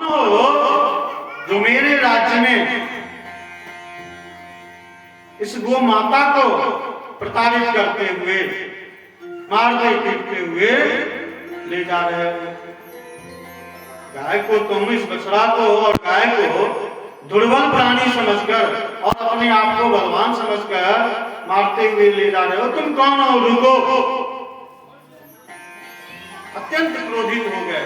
हो जो मेरे राज्य में इस गो माता को प्रताड़ित करते हुए, मारते पीटते हुए ले जा रहे हो। गाय को तुम, इस बछड़ा को और गाय को दुर्बल प्राणी समझकर और अपने आप को बलवान समझकर मारते हुए ले जा रहे हो। तुम कौन हो? रुको। अत्यंत क्रोधित हो गए।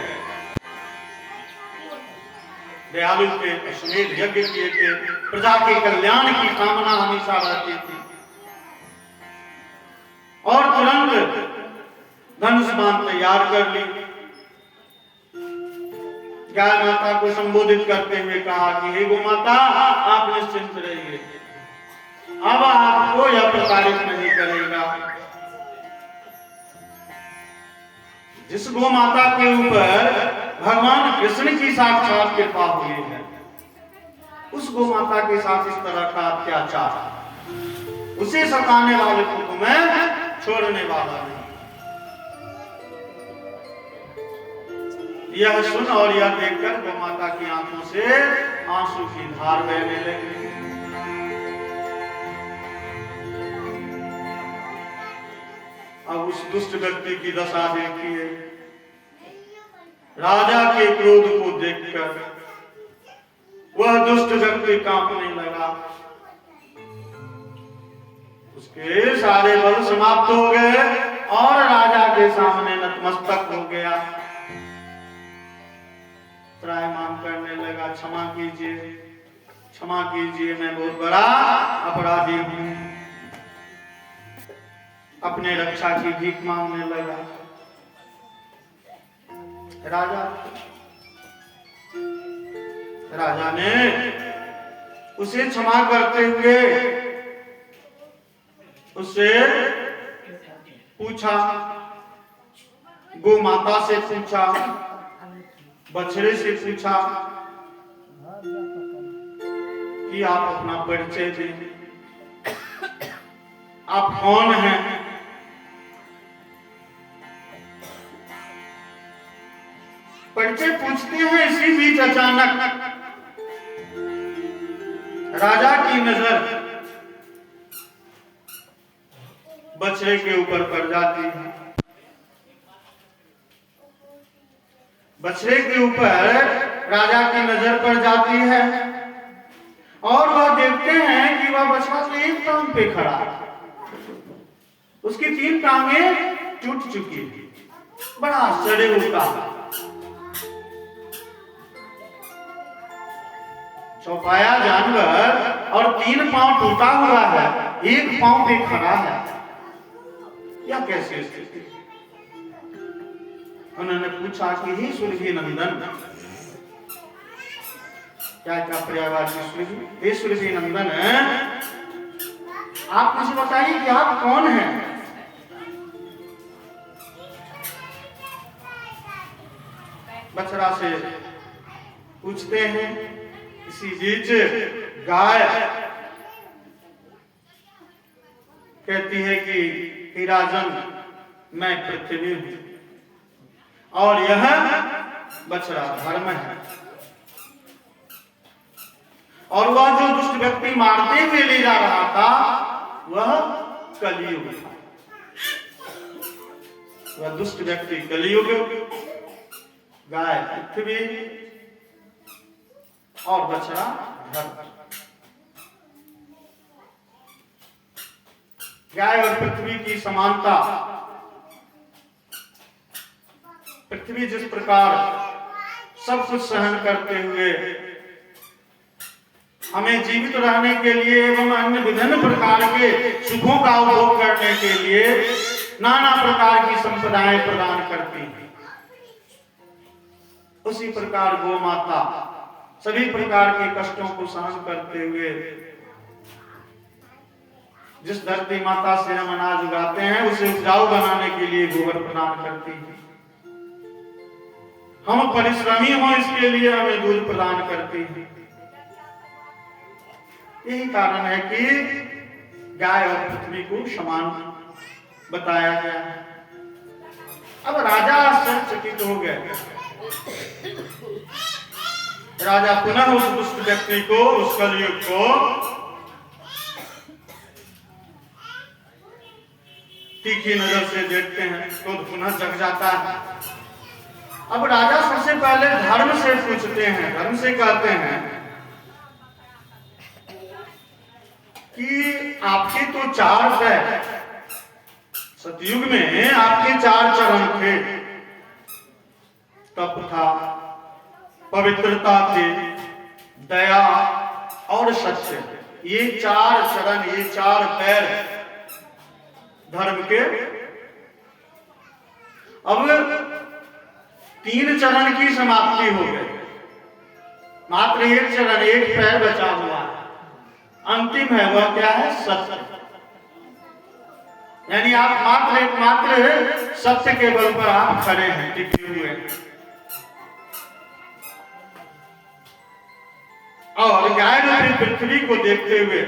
दयालु थे, अश्वमेध यज्ञ किए थे, प्रजा के कल्याण की कामना हमेशा रहती थी और तुरंत धनुष बाण तैयार कर ली। गाय माता को संबोधित करते हुए कहा कि हे गो माता, आप निश्चिंत रहिए, अब आपको यह प्रताड़ित नहीं करेगा। जिस गो माता के ऊपर भगवान कृष्ण की साक्षात कृपा हुई है, उस गो माता के साथ इस तरह का अत्याचार, उसे सताने वाले को तुम्हें छोड़ने वाला नहीं। यह सुन और यह देखकर गो माता की आंखों से आंसू की धार बहने लगी। अब उस दुष्ट व्यक्ति की दशा देखिए। राजा के क्रोध को देखकर वह दुष्ट व्यक्ति कांपने लगा। उसके सारे बल समाप्त हो गए और राजा के सामने नतमस्तक हो गया, त्रायमान करने लगा, क्षमा कीजिए, क्षमा कीजिए, मैं बहुत बड़ा अपराधी हूं। अपने रक्षा की भीख मांगने लगा। राजा ने उसे क्षमा करते हुए उससे पूछा, गो माता से पूछा, बछड़े से पूछा कि आप अपना परिचय दें, आप कौन हैं? परिचय पूछते हैं, इसी बीच अचानक राजा की नजर बछड़े के ऊपर पड़ जाती है। बछड़े के ऊपर राजा की नजर पड़ जाती है और वह देखते हैं कि वह बछड़ा तो एक टांग पे खड़ा है, उसकी 3 टांगें टूट चुकी है। बड़ा आश्चर्य होता है। चौपाया जानवर और 3 पांव टूटा हुआ है, 1 पांव पे खड़ा है, यह कैसी स्थिति? उन्होंने पूछा कि हे सुरभि नंदन, क्या पर्यायवाची सुरभि, हे सुरभि नंदन, आप मुझे बताइए कि आप कौन हैं? बछड़ा से पूछते हैं। इसी बीच गाय कहती है कि राजन, मैं पृथ्वी हूं और यह बछड़ा धर्म है। और वह जो दुष्ट व्यक्ति मारते हुए ले जा रहा था वह कलियुग था। वह दुष्ट व्यक्ति कलियुग, गाय पृथ्वी और बछड़ा धर्म। गाय और पृथ्वी की समानता। पृथ्वी जिस प्रकार सब कुछ सहन करते हुए हमें जीवित रहने के लिए एवं अन्य विभिन्न प्रकार के सुखों का उपभोग करने के लिए नाना प्रकार की संपदाएं प्रदान करती है, उसी प्रकार गो माता सभी प्रकार के कष्टों को सहन करते हुए जिस धरती माता से हम अनाज उगाते हैं उसे उपजाऊ बनाने के लिए गोबर प्रदान करती है। हम परिश्रमी हों इसके लिए हमें दूध प्रदान करती है। यही कारण है कि गाय और पृथ्वी को समान बताया गया है। अब राजा आश्चर्यचकित हो गए राजा पुनः उस दुष्ट व्यक्ति को, उस कलयुग को तीखी नजर से देखते हैं तो पुनः जग जाता है। अब राजा सबसे पहले धर्म से पूछते हैं, धर्म से कहते हैं कि आपके तो 4 पैर, सतयुग में आपके 4 चरण थे, तप था, पवित्रता थी, दया और सत्य, ये 4 चरण, ये 4 पैर धर्म के। अब 3 चरण की समाप्ति हो गई, मात्र 1 चरण, 1 पैर बचा हुआ है, अंतिम है, वह क्या है? सत्य। यानी आप मात्र सत्य के बल पर आप खड़े हैं, टिके हुए हैं। और गाय रूपी पृथ्वी को देखते हुए,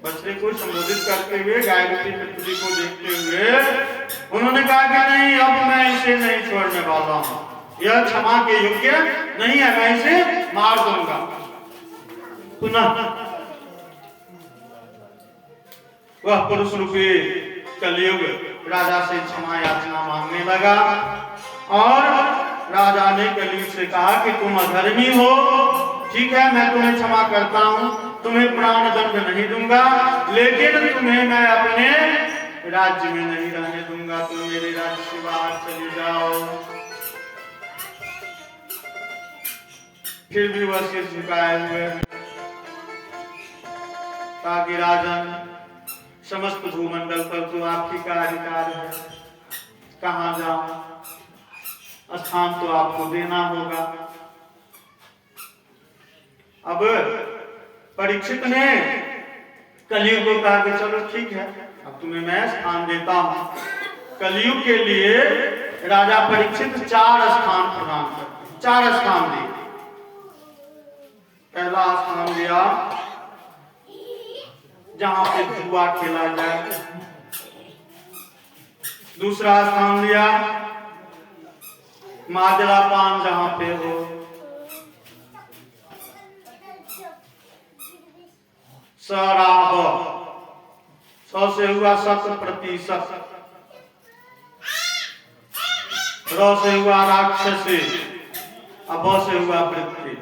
बछड़े को संबोधित करते हुए, गाय रूपी पृथ्वी को देखते हुए उन्होंने कहा कि नहीं, अब मैं इसे नहीं छोड़ने वाला हूं, यह क्षमा के योग्य नहीं है, मैं इसे मार दूंगा। पुनः वह पुरुष रूपी कलयुग राजा से क्षमा याचना मांगने लगा और राजा ने कलयुग से कहा कि तुम अधर्मी हो, ठीक है, मैं तुम्हें क्षमा करता हूं, तुम्हें प्राण दंड नहीं दूंगा, लेकिन तुम्हें मैं अपने राज्य में नहीं रहने दूंगा, तुम मेरे राज्य से बाहर चले जाओ। फिर भी वह सिर झुकाए हुए, ताकि राजन समस्त भूमंडल पर तो आपकी का अधिकार है, कहां जाऊं, स्थान तो आपको देना होगा। अब परीक्षित ने कलयुग को कहा कि चलो ठीक है, अब तुम्हें मैं स्थान देता हूं। कलयुग के लिए राजा परीक्षित 4 स्थान प्रदान करते, 4 स्थान दिए। पहला स्थान दिया जहां पे जुआ खेला जाए, दूसरा स्थान दिया माजरा पान जहां पे हो, शराब, 100 से हुआ 100%, र से हुआ राक्षसी, अब ब से हुआ वृत्ति,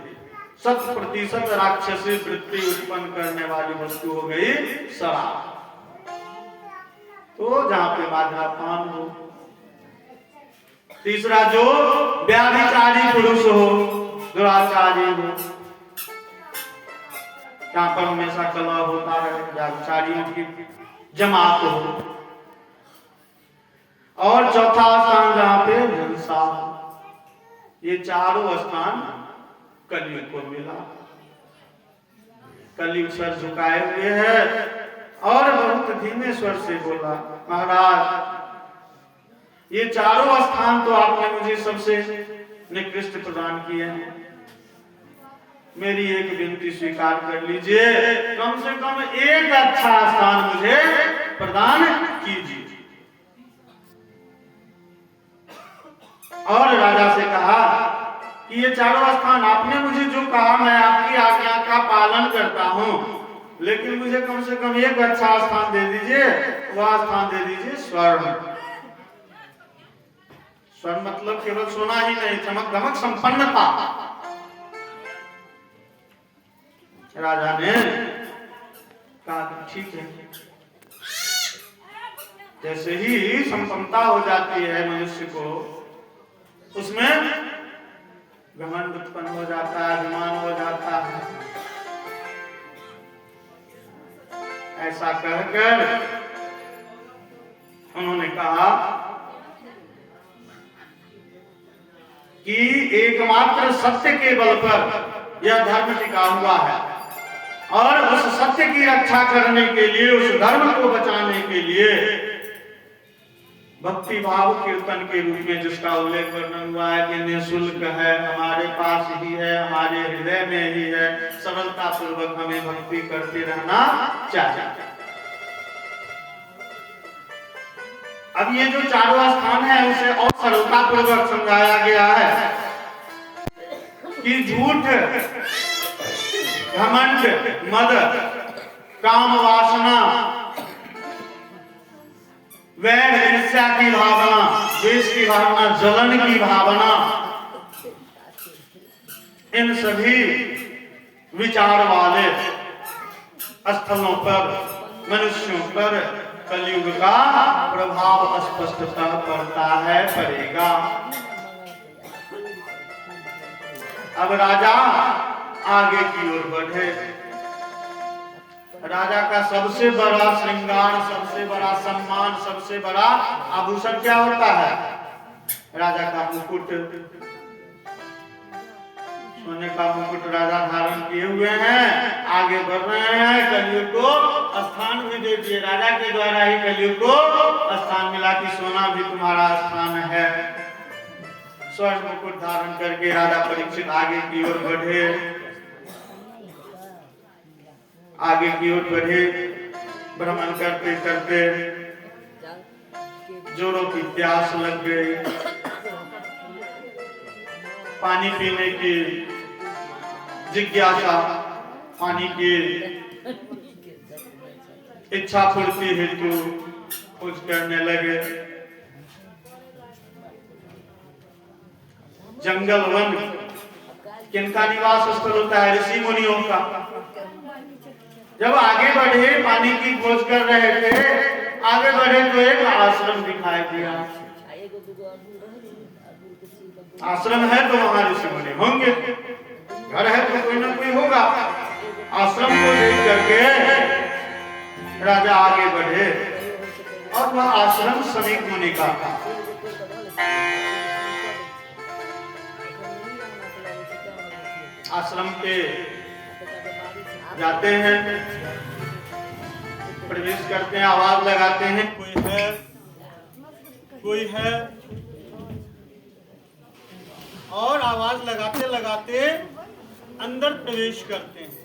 100% राक्षसी वृत्ति उत्पन्न करने वाली वस्तु हो गई शराब। तो जहां पे माजरा पान हो। तीसरा जो व्याभिचारी पुरुष हो, दुराचारी हो, जहां पर हमेशा कलह होता रहे, व्याभिचारियों की जमात हो। और चौथा स्थान जहां पे हिंसा हो। ये चारों स्थान कलयुग को मिला। कलयुग सर झुकाए हुए है और बहुत धीमे स्वर से बोला, महाराज ये चारों स्थान तो आपने मुझे सबसे निकृष्ट प्रदान किए हैं, मेरी एक विनती स्वीकार कर लीजिए, कम से कम एक अच्छा स्थान मुझे प्रदान कीजिए। और राजा से कहा कि ये चारों स्थान आपने मुझे जो कहा, मैं आपकी आज्ञा का पालन करता हूं, लेकिन मुझे कम से कम एक अच्छा स्थान दे दीजिए। वह स्थान दे दीजिए स्वर्ण। स्वर्ण मतलब केवल सोना ही नहीं, चमक धमक संपन्नता। राजा ने कहा ठीक है। जैसे ही संपन्नता हो जाती है मनुष्य को, उसमें घमंड उत्पन्न हो जाता है, अभिमान हो जाता है। ऐसा कहकर उन्होंने कहा कि एकमात्र सत्य के बल पर यह धर्म टिका हुआ है और उस सत्य की रक्षा करने के लिए, उस धर्म को बचाने के लिए भक्ति भाव कीर्तन के रूप में जिसका उल्लेख वर्णन हुआ है कि निःशुल्क है, हमारे पास ही है, हमारे हृदय में ही है, सरलता पूर्वक हमें भक्ति करते रहना चाहिए। अब ये जो चारों स्थान है उसे और सरलता पूर्वक समझाया गया है। कि झूठ, घमंड, मद, काम वासना, वैर ईर्ष्या की भावना, द्वेष की भावना, जलन की भावना, इन सभी विचार वाले स्थलों पर, मनुष्यों पर कलयुग का प्रभाव स्पष्टतः पड़ता है, पड़ेगा। अब राजा आगे की ओर बढ़े। राजा का सबसे बड़ा श्रृंगार, सबसे बड़ा सम्मान, सबसे बड़ा आभूषण क्या होता है? राजा का मुकुट, सोने का मुकुट राजा धारण किए हुए हैं, आगे बढ़ रहे हैं। कलयुग को स्थान भी दे दिए, राजा के द्वारा ही कलयुग को स्थान मिला कि सोना भी तुम्हारा स्थान है। स्वर्ण मुकुट धारण करके राजा परीक्षित आगे की ओर बढ़े, आगे की ओर बढ़े। भ्रमण करते करते जोरों की प्यास लग गई, पानी पीने की जिज्ञासा, पानी की इच्छा पूर्ति हेतु खोज करने लगे। जंगल वन किनका निवास स्थल होता है? ऋषि मुनियों का। जब आगे बढ़े, पानी की खोज कर रहे थे, आगे बढ़े तो एक आश्रम दिखाई दिया। आश्रम है तो वहां ऋषि मुनि होंगे, घर है तो कोई ना कोई होगा। आश्रम को देख करके राजा आगे बढ़े और वह आश्रम समीप मुनि का था। आश्रम के जाते हैं, प्रवेश करते हैं, आवाज लगाते हैं, कोई है, कोई है, और आवाज लगाते लगाते अंदर प्रवेश करते हैं।